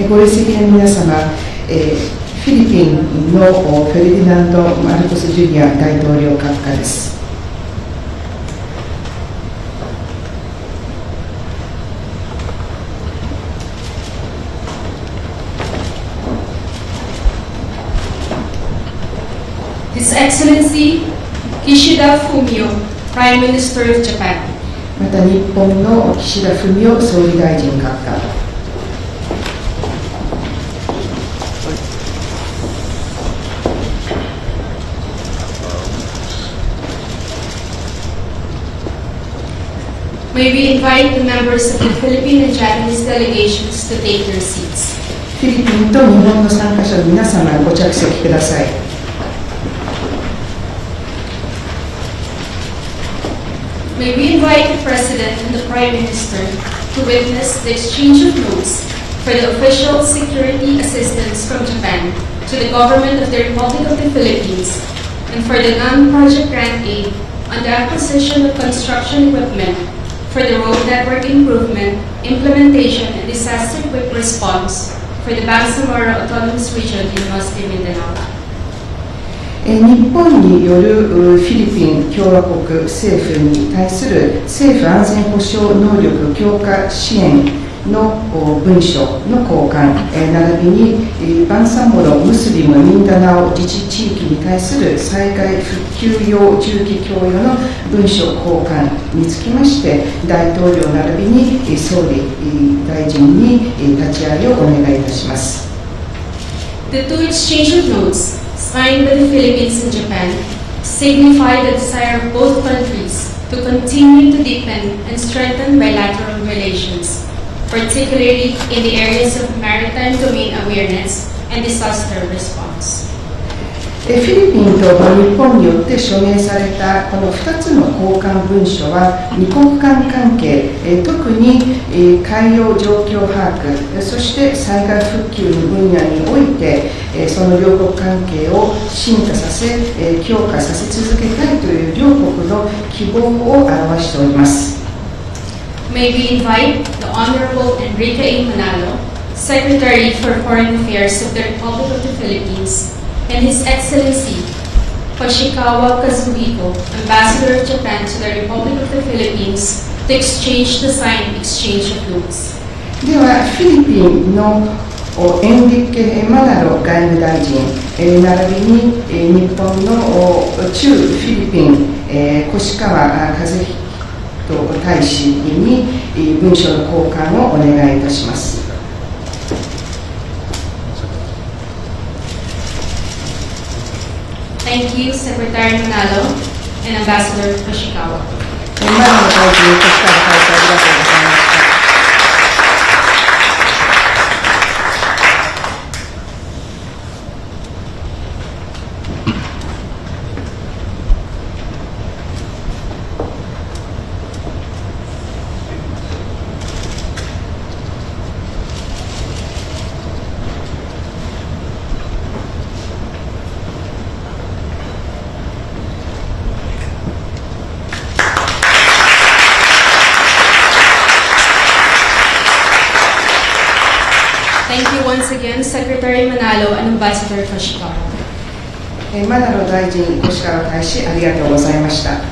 ご列席の皆様、フィリピンのフェルディナンド・マルコス・ジュニア大統領閣下です。His Excellency Kishida Fumio, Prime Minister of Japan. また日本の岸田文雄総理大臣閣下。May we invite the members of the Philippine and Japanese delegations to take their seats. フィリピンと日本の参加者の皆様、ご着席ください。May we invite the President and the Prime Minister to witness the exchange of notes for the official security assistance from Japan to the government of the Republic of the Philippines and for the non-project grant aid on the acquisition of construction equipment for the road network improvement, implementation, and disaster quick response for the Bangsamoro Autonomous Region in Northern Mindanao. 日本によるフィリピン共和国政府に対する政府安全保障能力強化支援の文書の交換、並びにバンサモロ・ムスリム・ミンダナオ自治地域に対する災害復旧用重機供与の文書交換につきまして、大統領並びに総理大臣に立ち会いをお願いいたします。The two exchange of notes signed by the Philippines and Japan signify the desire of both countries to continue to deepen and strengthen bilateral relations, particularly in the areas of maritime domain awareness and disaster response. フィリピンと日本によって署名されたこの2つの交換文書は、2国間関係、特に海洋状況把握、そして災害復旧の分野において、その両国関係を進化させ、強化させ続けたいという両国の希望を表しております。May we invite the Honorable Enrique A. Manalo, Secretary for Foreign Affairs of the Republic of the Philippines, and His Excellency Hoshikawa Kazuhiko, Ambassador of Japan to the Republic of the Philippines, to exchange the signed exchange of notes. では、フィリピンのエンリケ・マナロ外務大臣、並びに日本の駐フィリピン、越川和彦大使に文書の交換をお願いいたします。Thank you, Secretary Manalo and Ambassador Hoshikawa. マナロ大臣、越川大使、ありがとうございました。Thank you once again, Secretary Manalo and Ambassador Hoshikawa. マナロ大臣、越川大使、ありがとうございました。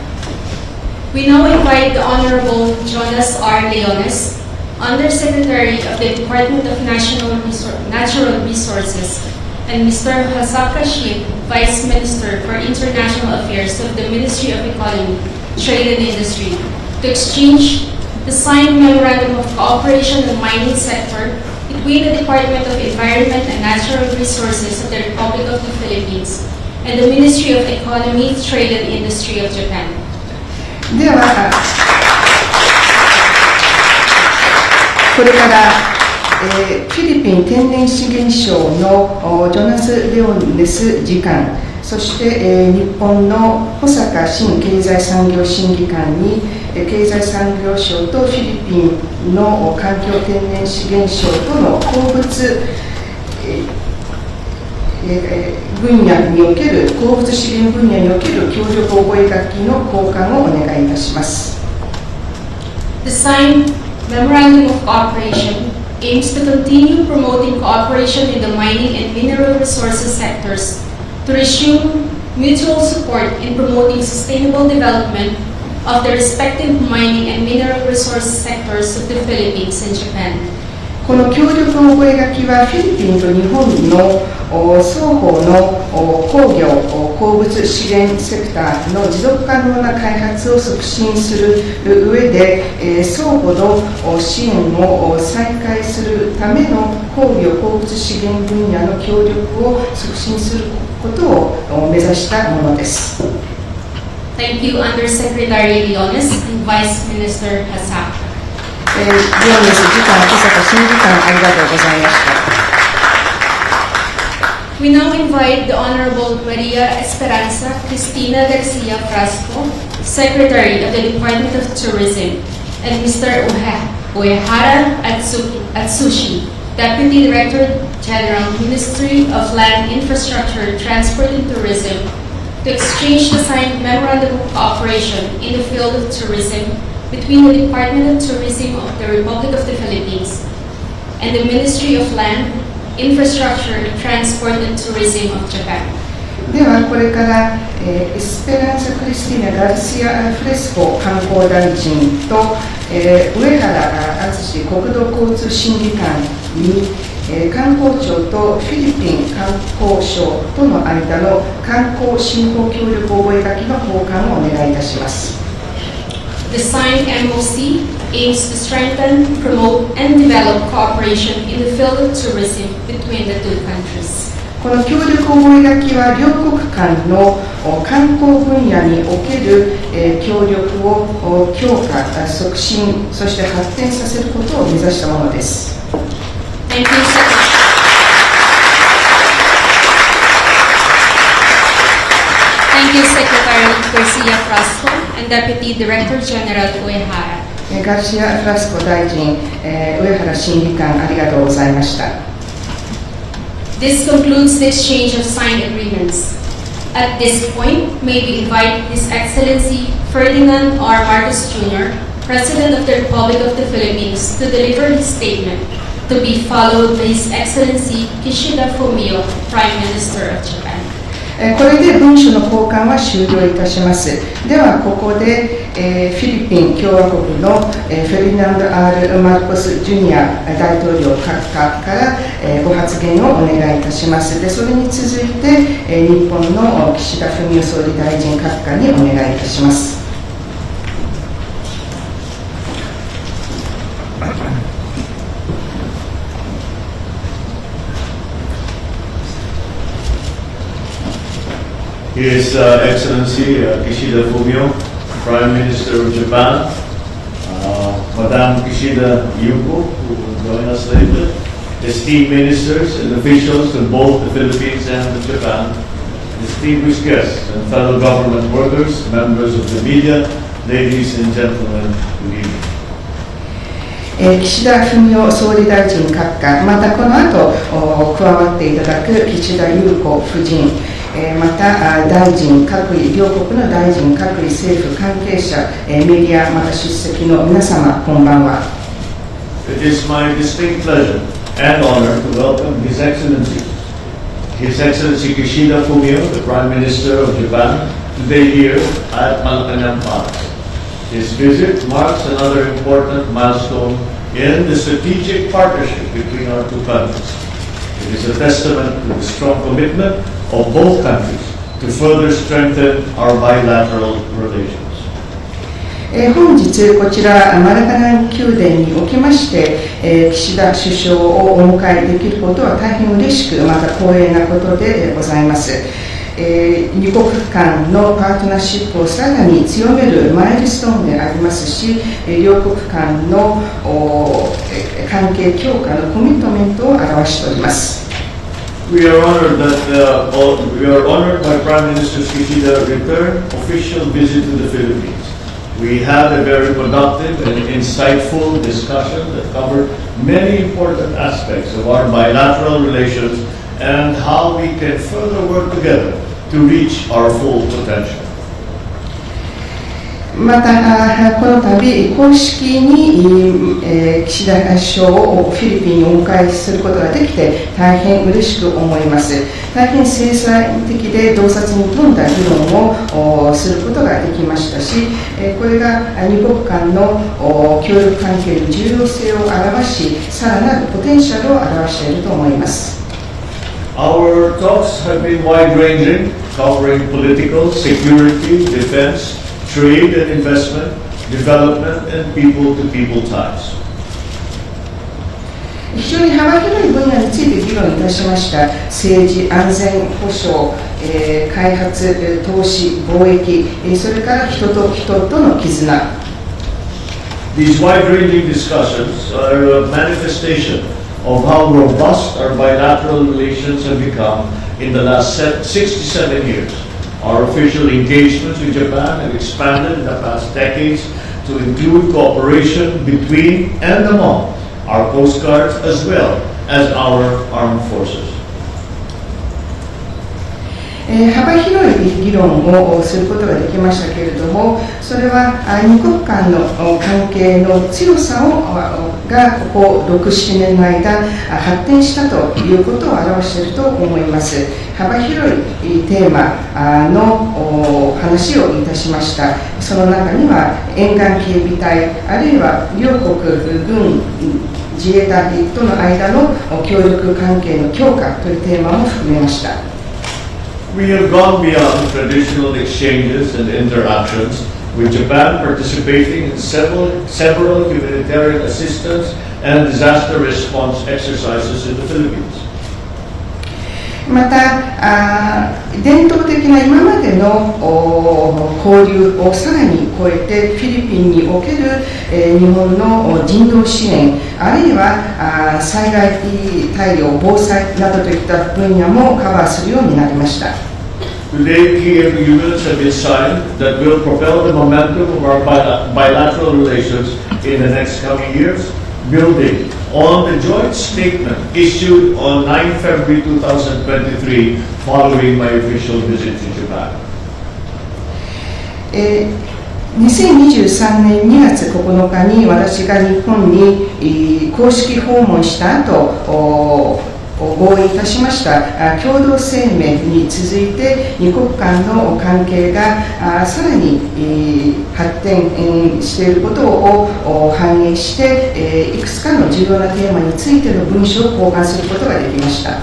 We now invite the Honorable Jonas R. Leones, Undersecretary of the Department of Natural Resources, and Mr. Hasaka Shib, Vice Minister for International Affairs of the Ministry of Economy, Trade and Industry, to exchange the signed Memorandum of Cooperation in the mining sector between the Department of Environment and Natural Resources of the Republic of the Philippines and the Ministry of Economy, Trade and Industry of Japan. では、これから、フィリピン天然資源省のジョナス・レオネス次官、そして、日本の保坂新経済産業審議官に経済産業省とフィリピンの環境天然資源省との鉱物、分野における鉱物資源分野における協力覚書の交換をお願いいたします。The signed Memorandum of Cooperation aims to continue promoting cooperation in the mining and mineral resources sectors to resume mutual support in promoting sustainable development of the respective mining and mineral resource sectors of the Philippines and Japan. この協力覚書はフィリピンと日本の双方の工業・鉱物資源セクターの持続可能な開発を促進する上で、相互の支援を再開するための工業・鉱物資源分野の協力を促進することを目指したものです。Thank you, Undersecretary Leones and Vice Minister Hasaka. リオネス次官、小坂審議官、ありがとうございました。We now invite the Honorable Maria Esperanza Cristina Garcia Frasco, Secretary of the Department of Tourism, and Mr. Uehara Atsushi, Deputy Director General, Ministry of Land, Infrastructure, Transport and Tourism, to exchange the signed Memorandum of Cooperation in the field of tourism between the Department of Tourism of the Republic of the Philippines and the Ministry of Land, Infrastructure, Transport and Tourism of Japan. ではこれから、エスペランサ・クリスティーナ・ガルシア・フレスコ観光大臣と、上原敦国土交通審議官に、観光庁とフィリピン観光省との間の観光振興協力覚書の交換をお願いいたします。The signed MOC aims to strengthen, promote, and develop cooperation in the field of tourism between the two countries. この協力覚書は両国間の観光分野における協力を強化、促進、そして発展させることを目指したものです。Thank you, Thank you, Secretary Garcia Frasco and Deputy Director General Uehara. ガルシア・フラスコ大臣、上原審議官、ありがとうございました。This concludes the exchange of signed agreements. At this point, may we invite His Excellency Ferdinand R. Marcos Jr., President of the Republic of the Philippines, to deliver his statement, to be followed by His Excellency Kishida Fumio, Prime Minister of Japan. これで文書の交換は終了いたします。ではここで、フィリピン共和国の、フェルディナンド・ R ・マルコス・ジュニア大統領閣下から、ご発言をお願いいたします。でそれに続いて、日本の岸田文雄総理大臣閣下にお願いいたします。His Excellency Kishida Fumio, Prime Minister of Japan, Madame Kishida Yuko, who will join us later, esteemed ministers and officials in both the Philippines and Japan, distinguished guests and fellow government workers, members of the media, ladies and gentlemen, good evening. 岸田文雄総理大臣閣下、またこの後加わっていただく岸田裕子夫人、また大臣各位、両国の大臣各位、政府関係者、メディア、また出席の皆様、こんばんは。It is my distinct pleasure and honor to welcome His Excellency Kishida Fumio, the Prime Minister of Japan, today here at Malacanang Palace. His visit marks another important milestone in the strategic partnership between our two countries. It is a testament to the strong commitment of both countries to further strengthen our bilateral relations. 本日こちらマラカナン宮殿におきまして、岸田首相をお迎えできることは大変嬉しく、また光栄なことでございます。二国間のパートナーシップをさらに強めるマイルストーンでありますし、両国間の関係強化のコミットメントを表しております。We are honored by Prime Minister Kishida's return official visit to the Philippines. We had a very productive and insightful discussion that covered many important aspects of our bilateral relations and how we can further work together to reach our full potential. またこの度公式に岸田首相をフィリピンにお迎えすることができて大変嬉しく思います。大変制裁的で洞察に富んだ議論をすることができましたし、これが2国間の協力関係の重要性を表し、さらなるポテンシャルを表していると思います。Our talks have been wide-ranging, covering political, security, defense, trade and investment, development, and people-to-people ties. 非常に幅広い分野について議論いたしました。政治、安全保障、開発、投資、貿易、それから人と人との絆。These wide-ranging discussions are a manifestation of how robust our bilateral relations have become in the last 67 years. Our official engagements with Japan have expanded in the past decades to include cooperation between and among our coast guards as well as our armed forces. 幅広い議論をすることができましたけれども、それは2国間の関係の強さがここ 6,7 年の間発展したということを表していると思います。幅広いテーマの話をいたしました。その中には沿岸警備隊、あるいは両国軍自衛隊との間の協力関係の強化というテーマも含めました。We have gone beyond traditional exchanges and interactions, with Japan participating in several humanitarian assistance and disaster response exercises in the Philippines. また伝統的な今までの交流をさらに超えてフィリピンにおける日本の人道支援、あるいは災害対応、防災などといった分野もカバーするようになりました。Today, key agreements have been signed that will propel the momentum of our bilateral relations in the next coming years, building on the joint statement issued on 9 February 2023 following my official visit to Japan. 2023年2月9日に私が日本に公式訪問した後合意いたしました共同声明に続いて2国間の関係がさらに発展していることを反映していくつかの重要なテーマについての文書を交換することができました。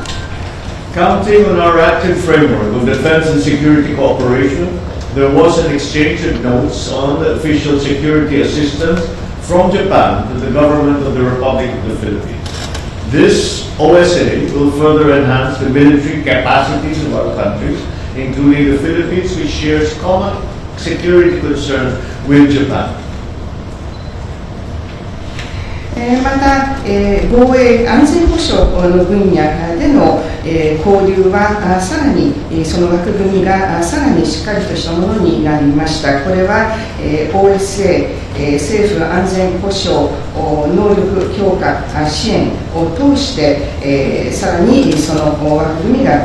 Counting on our active framework of defense and security cooperation, there was an exchange of notes on the official security assistance from Japan to the government of the Republic of the Philippines. This OSA will further enhance the military capacities of our countries, including the Philippines, which shares common security concerns with Japan. また、防衛安全保障の分野での、交流はさらにその枠組みがさらにしっかりとしたものになりました。これは、OSA、政府安全保障能力強化支援を通して、さらにその枠組みが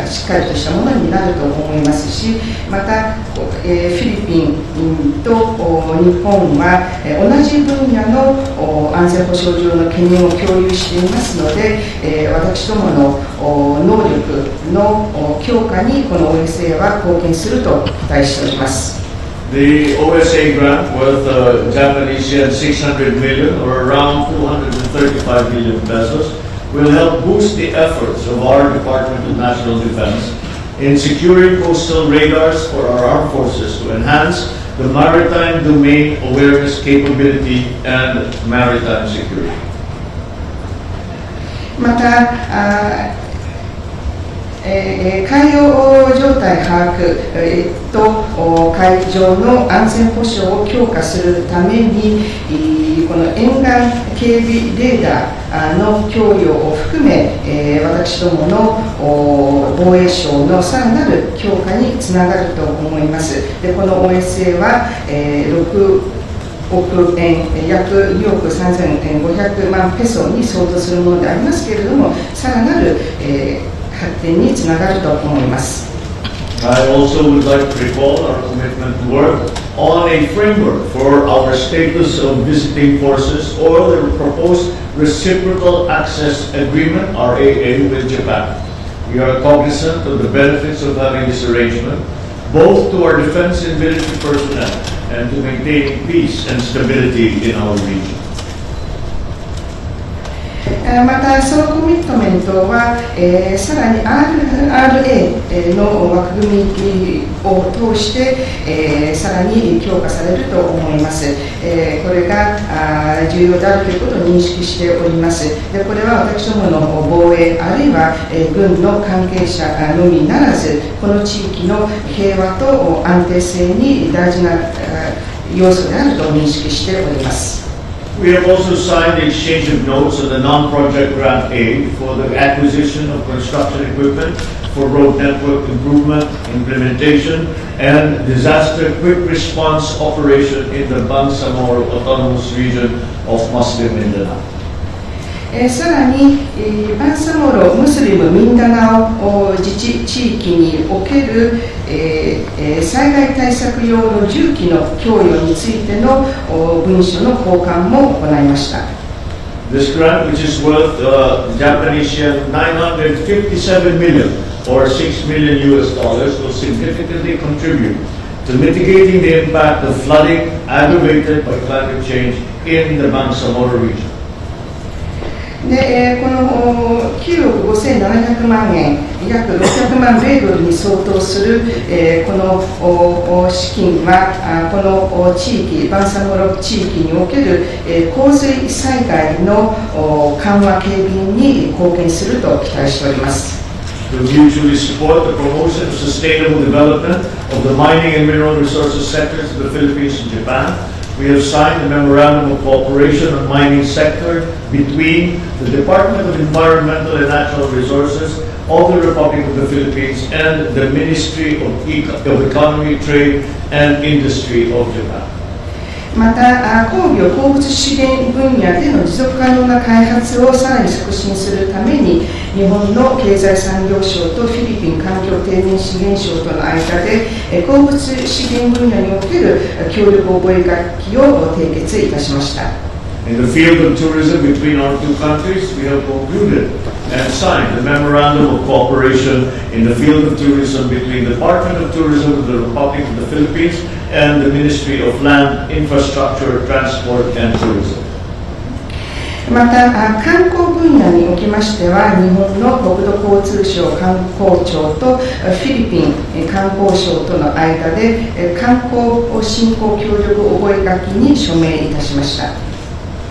しっかりとしたものになると思いますし、また、フィリピンと日本は同じ分野の安全保障上の懸念を共有していますので、私どもの能力の強化にこの OSA は貢献すると期待しております。The OSA grant worth Japanese yen 600 million or around 235 million pesos will help boost the efforts of our Department of National Defense in securing coastal radars for our armed forces to enhance the maritime domain awareness capability and maritime security. また海洋状態把握と海上の安全保障を強化するためにこの沿岸警備レーダーの供与を含め私どもの防衛省のさらなる強化につながると思います。でこの OSA は6億円約2億3500万ペソに相当するものでありますけれども、さらなる発展につながると思います。I also would like to recall our commitment to work on a framework for our status of visiting forces or the proposed Reciprocal Access Agreement, RAA, with Japan. We are cognizant of the benefits of having this arrangement, both to our defense and military personnel and to maintaining peace and stability in our region. またそのコミットメントは、さらに RRA の枠組みを通して、さらに強化されると思います。これが重要であるということを認識しております。でこれは私どもの防衛あるいは、軍の関係者のみならずこの地域の平和と安定性に大事な要素であると認識しております。We have also signed the exchange of notes on the non-project grant aid for the acquisition of construction equipment for road network improvement, implementation, and disaster quick response operation in the Bangsamoro Autonomous Region of Muslim Mindanao. さらに、バンサモロムスリムミンダナオ自治地域における、災害対策用の重機の供与についての文書の交換も行いました。This grant, which is worth Japanese yen 957 million or $6 million, will significantly contribute to mitigating the impact of flooding aggravated by climate change in the Bangsamoro region. でこの9億5700万円、約600万米ドルに相当するこの資金はこの地域、バンサモロ地域における洪水災害の緩和軽減に貢献すると期待しております。To mutually support the promotion of sustainable development of the mining and mineral resources sectors of the Philippines and Japan, we have signed a memorandum of cooperation on mining sector between the Department of Environmental and Natural Resources of the Republic of the Philippines and the Ministry of Economy, Trade and Industry of Japan. また鉱業・鉱物資源分野での持続可能な開発をさらに促進するために日本の経済産業省とフィリピン環境天然資源省との間で鉱物資源分野における協力覚書を締結いたしました。In the field of tourism between our two countries, we have concluded and signed a memorandum of cooperation in the field of tourism between the Department of Tourism of the Republic of the Philippines and the Ministry of Land, Infrastructure, Transport and Tourism. また観光分野におきましては日本の国土交通省観光庁とフィリピン観光省との間で観光振興協力覚書に署名いたしました。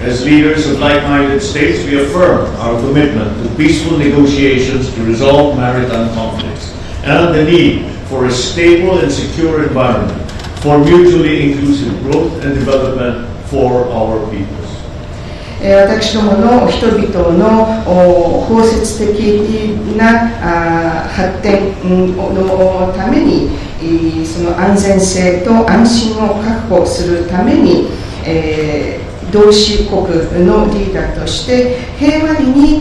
As leaders of like-minded states, we affirm our commitment to peaceful negotiations to resolve maritime conflicts and the need for a stable and secure environment for mutually inclusive growth and development for our peoples. 私どもの人々の包摂的な発展のためにその安全性と安心を確保するために同志国のリーダーとして平和に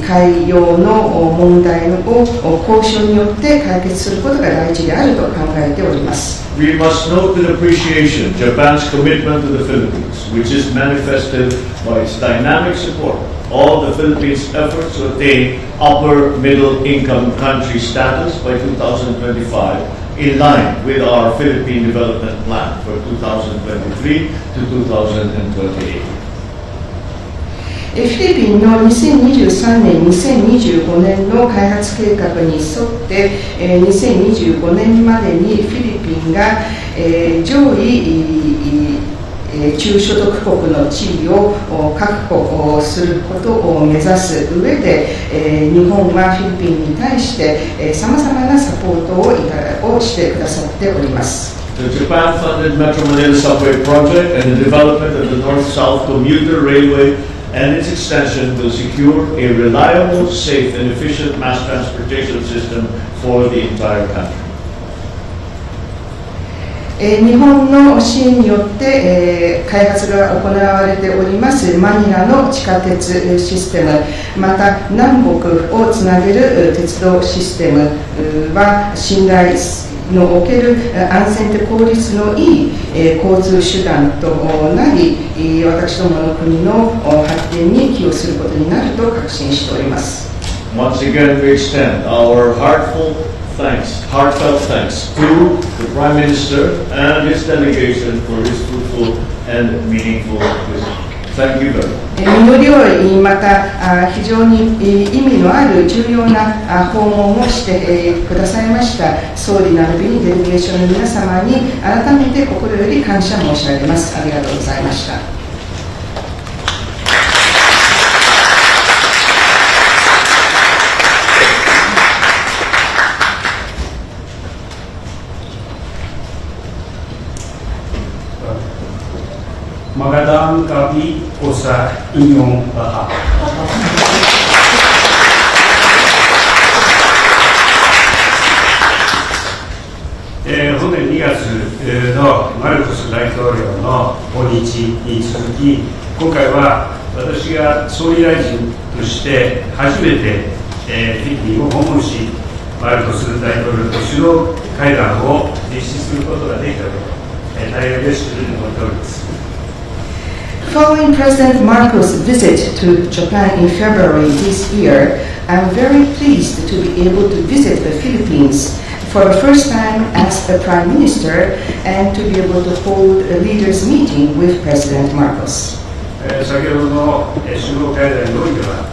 海洋の問題を交渉によって解決することが大事であると考えております。We must note with appreciation Japan's commitment to the Philippines, which is manifested by its dynamic support of the Philippines' efforts to attain upper middle income country status by 2025, in line with our Philippine Development Plan for 2023 to 2028. フィリピンの2023年、2025年の開発計画に沿って2025年までにフィリピンが上位中所得国の地位を確保することを目指す上で日本はフィリピンに対してさまざまなサポートをしてくださっております。The Japan-funded Metro Manila subway project and the development of the North-South commuter railway and its extension will secure a reliable, safe, and efficient mass transportation system for the entire country. 日本の支援によって、開発が行われておりますマニラの地下鉄システム、また南北をつなげる鉄道システムは信頼のおける安全で効率のいい交通手段となり、私どもの国の発展に寄与することになると確信しております。Once again, we extend our heartfelt thanks to the Prime Minister and his delegation for his fruitful and meaningful visit. Thank you very much. 実り良い、また非常に意味のある重要な訪問をしてくださいました総理並びにデレゲーションの皆様に改めて心より感謝申し上げます。ありがとうございました。Magandang gabi po sa inyong lahat. Honte 2月のマルコス大統領の訪日に続き、今回は私が総理大臣として初めてフィリピンを訪問し、マルコス大統領と首脳会談を実施することができたこと、大変嬉しく思っております。Following President Marcos' visit to Japan in February this year, I'm very pleased to be able to visit the Philippines for the first time as a Prime Minister and to be able to hold a leaders' meeting with President Marcos. 先ほどの首脳会談においては、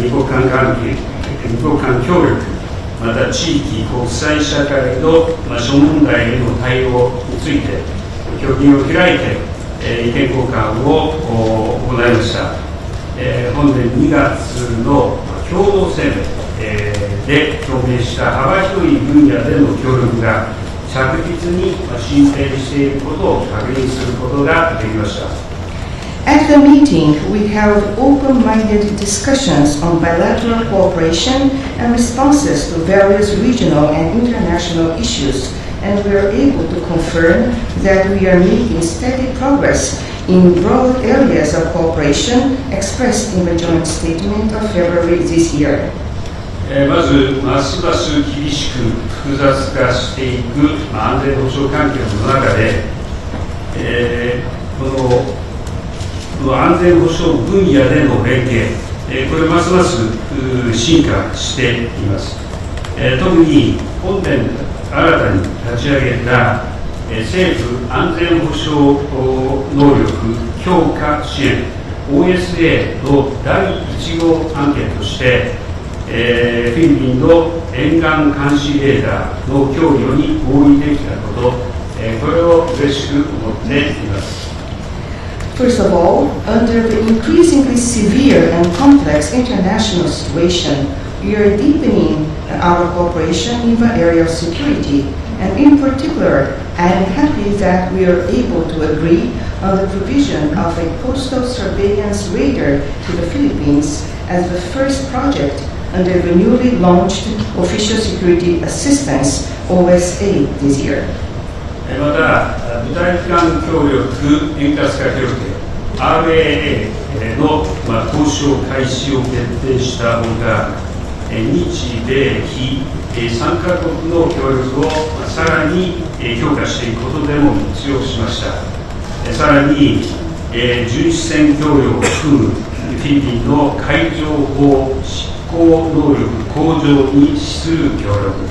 日韓関係、日韓協力、また地域、国際社会の諸問題への対応について、協議を開いて、意見交換を行いました。本年2月の共同声明で表明した幅広い分野での協力が着実に進展していることを確認することができました。At the meeting, we held open-minded discussions on bilateral cooperation and responses to various regional and international issues.And we are able to confirm that we are making steady progress in broad areas of cooperation expressed in the joint statement of February this year. まず、ますます厳しく複雑化していく安全保障環境の中で、この安全保障分野での連携、これますます進化しています。特に本年新たに立ち上げた政府安全保障能力強化支援 OSA の第1号案件として、フィリピンの沿岸監視レーダーの供与に合意できたこと、これを嬉しく思っています。First of all, under the increasingly severe and complex international situation, we are deepening our cooperation in the area of security, and in particular, I am happy that we are able to agree on the provision of a coastal surveillance radar to the Philippines as the first project under the newly launched Official Security Assistance (OSA) this year. また、部隊間協力円滑化協定 RAA の交渉開始を決定したほか、日米非3カ国の協力をさらに強化していくことでも一致をしました。さらに、巡視船供与を含むフィリピンの海上法執行能力向上に資する協力、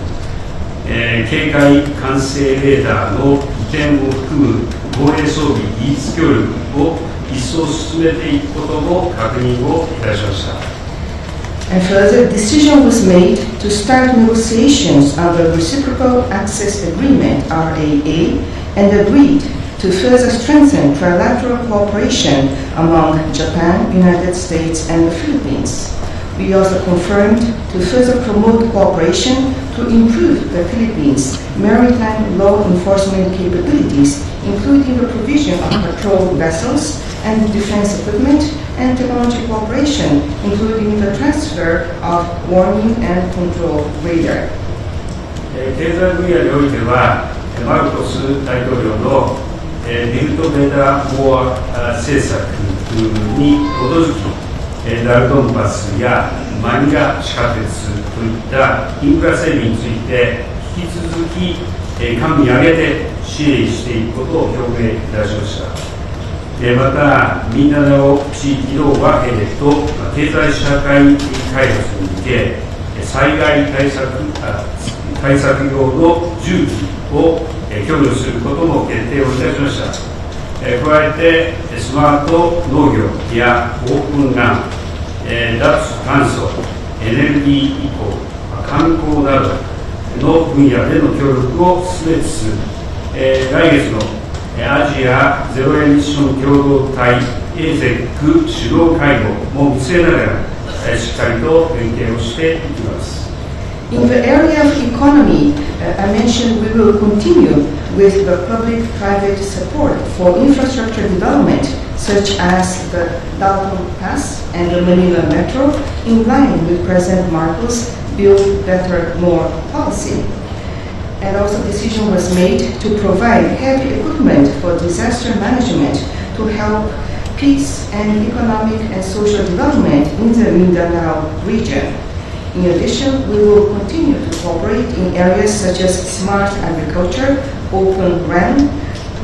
警戒管制レーダーの移転を含む防衛装備技術協力を一層進めていくことも確認をいたしました。And further, decision was made to start negotiations on the Reciprocal Access Agreement (RAA) and agreed to further strengthen trilateral cooperation among Japan, United States, and the Philippines. We also confirmed to further promote cooperation to improve the Philippines' maritime law enforcement capabilities, including the provision of patrol vessels and defense equipment and technology cooperation, including the transfer of warning and control radar. 経済分野においては、マルコス大統領のビルドベダーモア政策に基づき、ダルドンパスやマニラ地下鉄といったインフラ整備について引き続き官民挙げて支援していくことを表明いたしました。また、ミンダナオ地域の和平と経済社会開発に向け、災害対策用の重機を供与することも決定をいたしました。加えて、スマート農業やオープンラン、脱炭素、エネルギー移行、観光などの分野での協力を進めつつ、来月のアジアゼロエミッション共同体 AZEC 首脳会合も見据えながら、しっかりと連携をしていきます。In the area of economy, I mentioned we will continue with the public-private support for infrastructure development, such as the Dalton Pass and the Manila Metro, in line with President Marcos' Build Better, More policy. And also decision was made to provide heavy equipment for disaster management to help peace and economic and social development in the Mindanao region. In addition, we will continue to cooperate in areas such as smart agriculture, open RAN,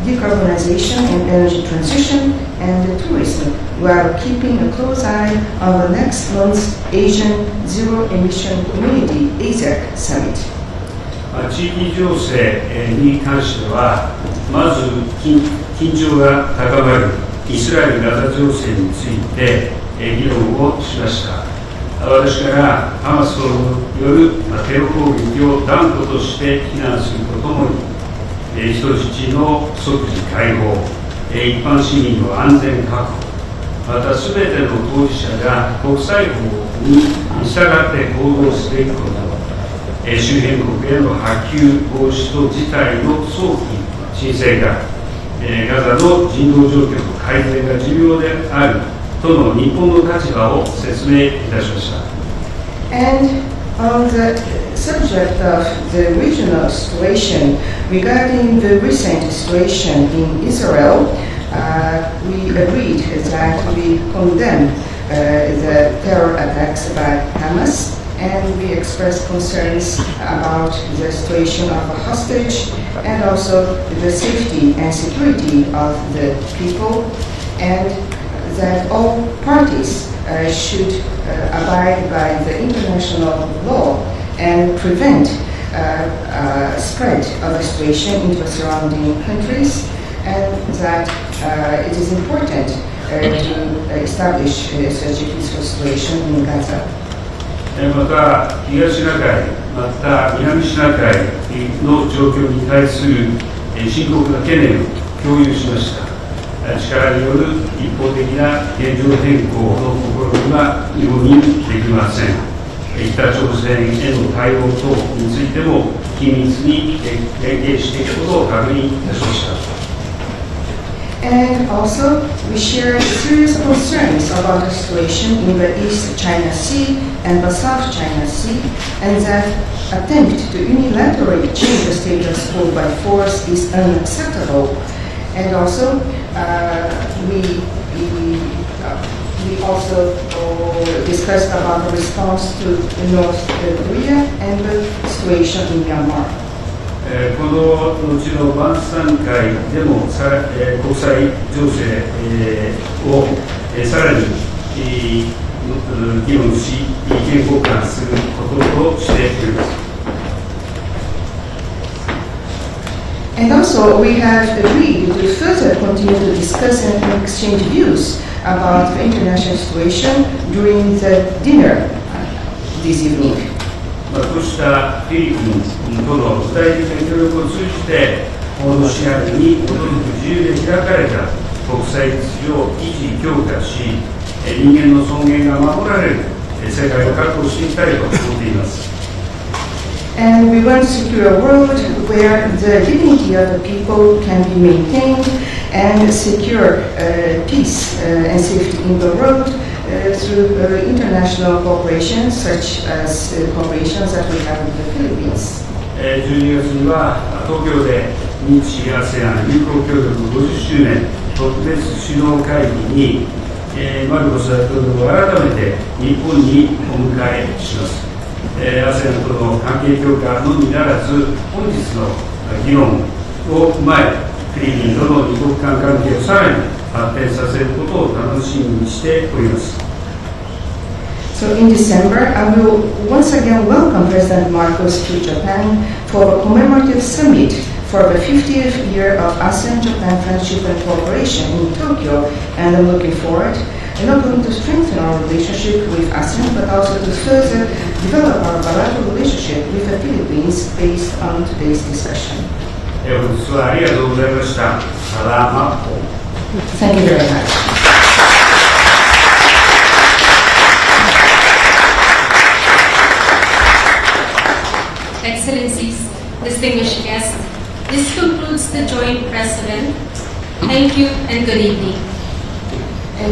decarbonization and energy transition, and tourism, while keeping a close eye on the next month's Asian Zero Emission Community AZEC Summit. 地域情勢に関しては、まず緊張が高まるイスラエル・ガザ情勢について議論をしました。私からハマスによるテロ攻撃を断固として非難するとともに、人質の即時解放、一般市民の安全確保、またすべての当事者が国際法に従って行動すべきこと、周辺国への波及防止と事態の早期沈静化、ガザの人道状況の改善が重要であるとの日本の立場を説明いたしました。And on the subject of the regional situation, regarding the recent situation in Israel, we agreed that we condemn the terror attacks by Hamas, and we expressed concerns about the situation of a hostage and also the safety and security of the people, and that all parties should abide by the international law and prevent spread of the situation into surrounding countries, and that it is important to establish such a peaceful situation in Gaza. また、東シナ海、また南シナ海の状況に対する深刻な懸念を共有しました。力による一方的な現状変更の試みは容認できません。北朝鮮への対応等についても緊密に連携していくことを確認いたしました。And also, we share serious concerns about the situation in the East China Sea and the South China Sea, and that attempt to unilaterally change the status quo by force is unacceptable. And also, we also discussed about the response to North Korea and the situation in Myanmar. この後の晩餐会でも国際情勢をさらに議論し、意見交換することとしています。And also, we have agreed to further continue to discuss and exchange views about the international situation during the dinner this evening. こうしたフィリピンとの具体的な協力を通じて、法の支配に基づく自由で開かれた国際秩序を維持強化し、人間の尊厳が守られる世界を確保していきたいと思っています。And we want to secure a world where the dignity of the people can be maintained and secure peace and safety in the world through international cooperation, such as cooperations that we have with the Philippines. 12月には東京で日 ASEAN 友好協力50周年特別首脳会議に、マルコス大統領を改めて日本にお迎えします。ASEAN との関係強化のみならず、本日の議論を踏まえ、フィリピンとの二国間関係をさらに発展させることを楽しみにしております。So in December, I will once again welcome President Marcos to Japan for a commemorative summit for the 50th year of ASEAN-Japan Friendship and Cooperation in Tokyo, and I'm looking forward not only to strengthen our relationship with ASEAN, but also to further develop our bilateral relationship with the Philippines based on today's discussion. 本日はありがとうございました。サラマポ。Thank you very much. Excellencies, distinguished guests, this concludes the joint press event. Thank you and good evening.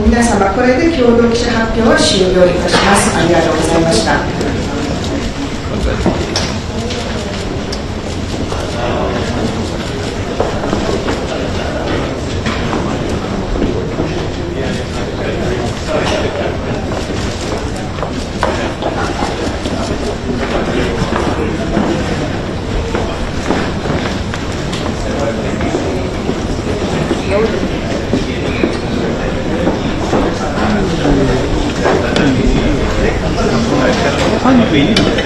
皆様、これで共同記者発表は終了いたします。ありがとうございました。ファンにいるので